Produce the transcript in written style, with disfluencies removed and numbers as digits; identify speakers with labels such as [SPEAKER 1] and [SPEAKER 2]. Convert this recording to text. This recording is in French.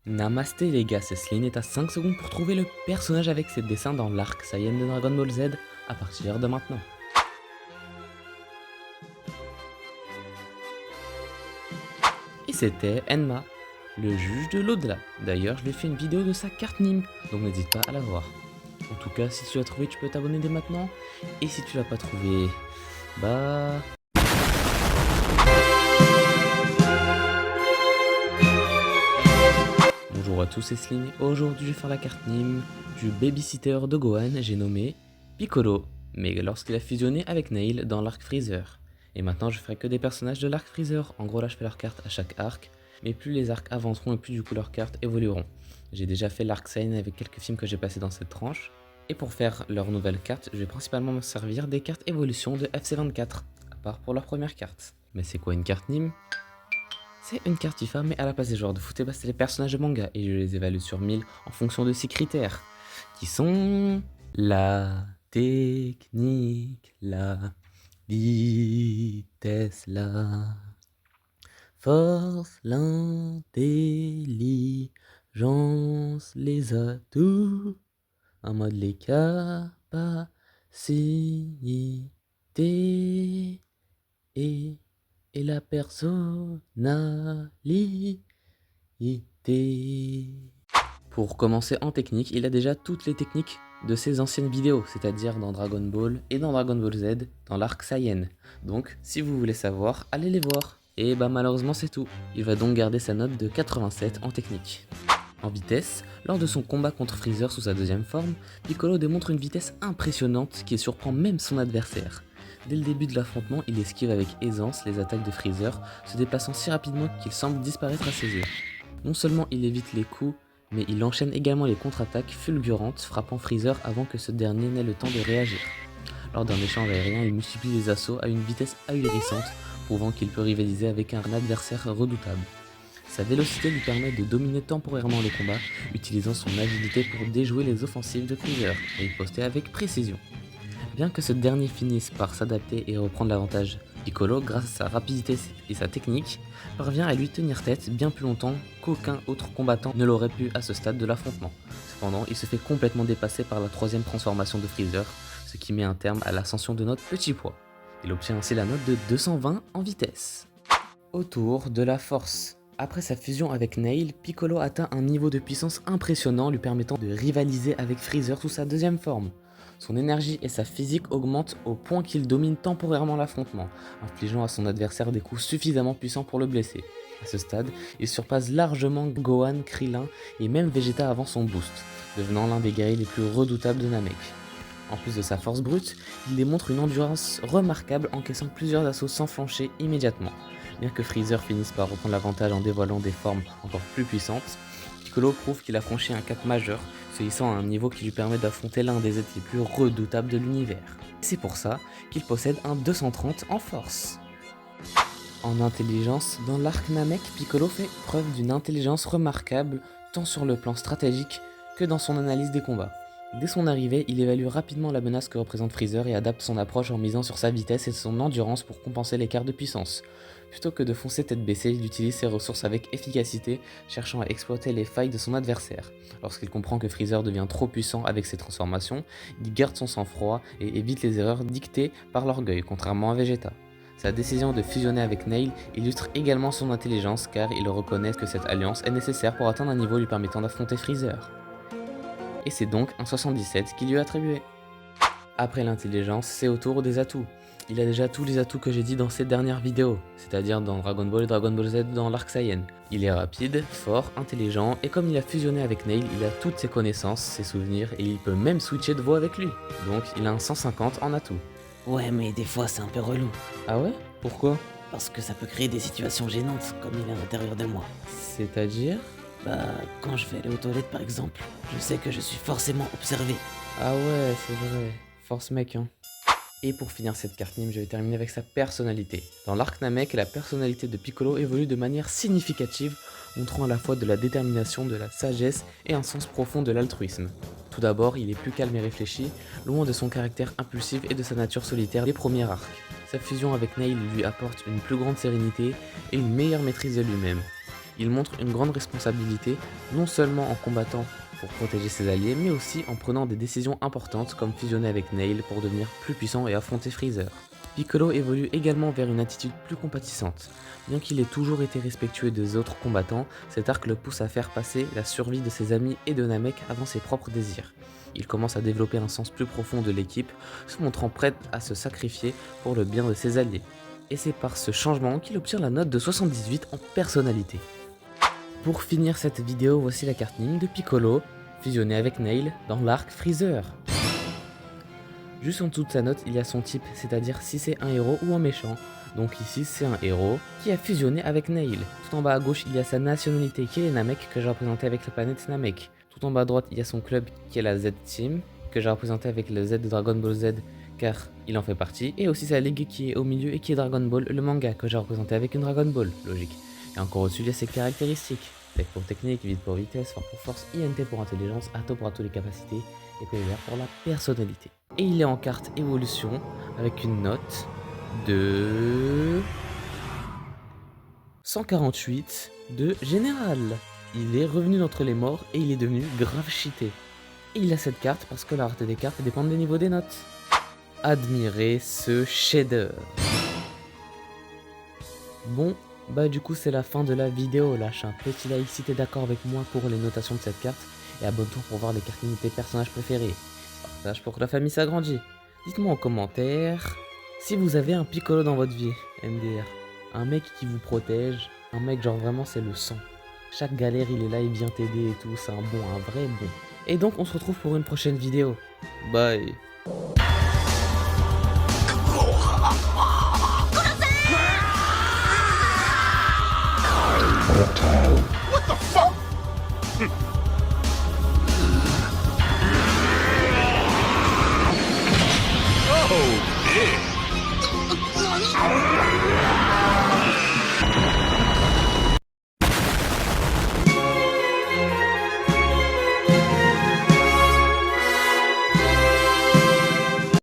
[SPEAKER 1] Namasté les gars, c'est Sleen et t'as 5 secondes pour trouver le personnage avec ses dessins dans l'arc Saiyan de Dragon Ball Z à partir de maintenant. Et c'était Enma, le juge de l'au-delà. D'ailleurs, je lui ai fait une vidéo de sa carte Nîmes, donc n'hésite pas à la voir. En tout cas, si tu l'as trouvé, tu peux t'abonner dès maintenant. Et si tu l'as pas trouvé, bah... Bonjour à tous, c'est Sleen. Aujourd'hui, je vais faire la carte Nîmes du babysitter de Gohan, j'ai nommé Piccolo, mais lorsqu'il a fusionné avec Nail dans l'arc Freezer. Et maintenant, je ferai que des personnages de l'arc Freezer. En gros, là, je fais leur carte à chaque arc, mais plus les arcs avanceront et plus du coup leurs cartes évolueront. J'ai déjà fait l'arc Saiyan avec quelques films que j'ai passés dans cette tranche. Et pour faire leurs nouvelles cartes, je vais principalement me servir des cartes évolution de FC24, à part pour leur première carte. Mais c'est quoi une carte Nîmes? C'est une carte FIFA, mais à la place des joueurs de foot, c'est les personnages de manga, et je les évalue sur 1000 en fonction de 6 critères, qui sont la technique, la vitesse, la force, l'intelligence, les atouts, en mode les capacités et la personnalité. Pour commencer en technique, il a déjà toutes les techniques de ses anciennes vidéos, c'est-à-dire dans Dragon Ball et dans Dragon Ball Z, dans l'arc Saiyan. Donc, si vous voulez savoir, allez les voir. Et bah malheureusement c'est tout. Il va donc garder sa note de 87 en technique. En vitesse, lors de son combat contre Freezer sous sa deuxième forme, Piccolo démontre une vitesse impressionnante qui surprend même son adversaire. Dès le début de l'affrontement, il esquive avec aisance les attaques de Freezer, se déplaçant si rapidement qu'il semble disparaître à ses yeux. Non seulement il évite les coups, mais il enchaîne également les contre-attaques fulgurantes, frappant Freezer avant que ce dernier n'ait le temps de réagir. Lors d'un échange aérien, il multiplie les assauts à une vitesse ahurissante, prouvant qu'il peut rivaliser avec un adversaire redoutable. Sa vélocité lui permet de dominer temporairement le combat, utilisant son agilité pour déjouer les offensives de Freezer et y poster avec précision. Bien que ce dernier finisse par s'adapter et reprendre l'avantage, Piccolo, grâce à sa rapidité et sa technique, parvient à lui tenir tête bien plus longtemps qu'aucun autre combattant ne l'aurait pu à ce stade de l'affrontement. Cependant, il se fait complètement dépasser par la troisième transformation de Freezer, ce qui met un terme à l'ascension de notre petit pois. Il obtient ainsi la note de 220 en vitesse. Autour de la force. Après sa fusion avec Nail, Piccolo atteint un niveau de puissance impressionnant lui permettant de rivaliser avec Freezer sous sa deuxième forme. Son énergie et sa physique augmentent au point qu'il domine temporairement l'affrontement, infligeant à son adversaire des coups suffisamment puissants pour le blesser. À ce stade, il surpasse largement Gohan, Krillin et même Vegeta avant son boost, devenant l'un des guerriers les plus redoutables de Namek. En plus de sa force brute, il démontre une endurance remarquable encaissant plusieurs assauts sans flancher immédiatement. Bien que Freezer finisse par reprendre l'avantage en dévoilant des formes encore plus puissantes, Piccolo prouve qu'il a franchi un cap majeur, se hissant à un niveau qui lui permet d'affronter l'un des êtres les plus redoutables de l'univers. C'est pour ça qu'il possède un 230 en force. En intelligence, dans l'arc Namek, Piccolo fait preuve d'une intelligence remarquable tant sur le plan stratégique que dans son analyse des combats. Dès son arrivée, il évalue rapidement la menace que représente Freezer et adapte son approche en misant sur sa vitesse et son endurance pour compenser l'écart de puissance. Plutôt que de foncer tête baissée, il utilise ses ressources avec efficacité, cherchant à exploiter les failles de son adversaire. Lorsqu'il comprend que Freezer devient trop puissant avec ses transformations, il garde son sang-froid et évite les erreurs dictées par l'orgueil, contrairement à Vegeta. Sa décision de fusionner avec Nail illustre également son intelligence car il reconnaît que cette alliance est nécessaire pour atteindre un niveau lui permettant d'affronter Freezer. Et c'est donc un 77 qui lui est attribué. Après l'intelligence, c'est au tour des atouts. Il a déjà tous les atouts que j'ai dit dans ces dernières vidéos, c'est-à-dire dans Dragon Ball et Dragon Ball Z dans l'arc Saiyan. Il est rapide, fort, intelligent, et comme il a fusionné avec Nail, il a toutes ses connaissances, ses souvenirs, et il peut même switcher de voix avec lui. Donc il a un 150 en atout.
[SPEAKER 2] Ouais, mais des fois c'est un peu relou,
[SPEAKER 1] Ah ouais? Pourquoi?
[SPEAKER 2] parce que ça peut créer des situations gênantes, comme il est à l'intérieur de moi.
[SPEAKER 1] C'est-à-dire?
[SPEAKER 2] Bah, quand je vais aller aux toilettes par exemple, je sais que je suis forcément observé.
[SPEAKER 1] Ah ouais, c'est vrai. Force mec, hein. Et pour finir cette carte Nîmes, je vais terminer avec sa personnalité. Dans l'arc Namek, la personnalité de Piccolo évolue de manière significative, montrant à la fois de la détermination, de la sagesse et un sens profond de l'altruisme. Tout d'abord, il est plus calme et réfléchi, loin de son caractère impulsif et de sa nature solitaire des premiers arcs. Sa fusion avec Nail lui apporte une plus grande sérénité et une meilleure maîtrise de lui-même. Il montre une grande responsabilité, non seulement en combattant pour protéger ses alliés, mais aussi en prenant des décisions importantes comme fusionner avec Nail pour devenir plus puissant et affronter Freezer. Piccolo évolue également vers une attitude plus compatissante. Bien qu'il ait toujours été respectueux des autres combattants, cet arc le pousse à faire passer la survie de ses amis et de Namek avant ses propres désirs. Il commence à développer un sens plus profond de l'équipe, se montrant prêt à se sacrifier pour le bien de ses alliés. Et c'est par ce changement qu'il obtient la note de 78 en personnalité. Pour finir cette vidéo, voici la carte Ning de Piccolo, fusionnée avec Nail dans l'arc Freezer. Juste en dessous de sa note, il y a son type, c'est-à-dire si c'est un héros ou un méchant. Donc ici, c'est un héros qui a fusionné avec Nail. Tout en bas à gauche, il y a sa nationalité qui est Namek, que j'ai représenté avec la planète Namek. Tout en bas à droite, il y a son club qui est la Z-Team, que j'ai représenté avec le Z de Dragon Ball Z, car il en fait partie. Et aussi sa ligue qui est au milieu et qui est Dragon Ball, le manga, que j'ai représenté avec une Dragon Ball, logique. Et encore au-dessus, il y a ses caractéristiques. Tech pour technique, vite pour vitesse, fort pour force, INT pour intelligence, Ato pour toutes les capacités, et PVR pour la personnalité. Et il est en carte évolution avec une note de 148 de général. Il est revenu d'entre les morts et il est devenu grave cheaté. Et il a cette carte parce que la rareté des cartes dépend des niveaux des notes. Admirez ce chef-d'œuvre. Bon, bah du coup c'est la fin de la vidéo. Lâche un petit like si t'es d'accord avec moi pour les notations de cette carte et abonne-toi pour voir les cartes de tes personnages préférés. Partage pour que la famille s'agrandisse. Dites-moi en commentaire si vous avez un Piccolo dans votre vie, MDR. Un mec qui vous protège, un mec genre vraiment c'est le sang. Chaque galère il est là, il vient t'aider et tout, c'est un vrai bon. Et donc on se retrouve pour une prochaine vidéo. Bye.
[SPEAKER 3] What the fuck?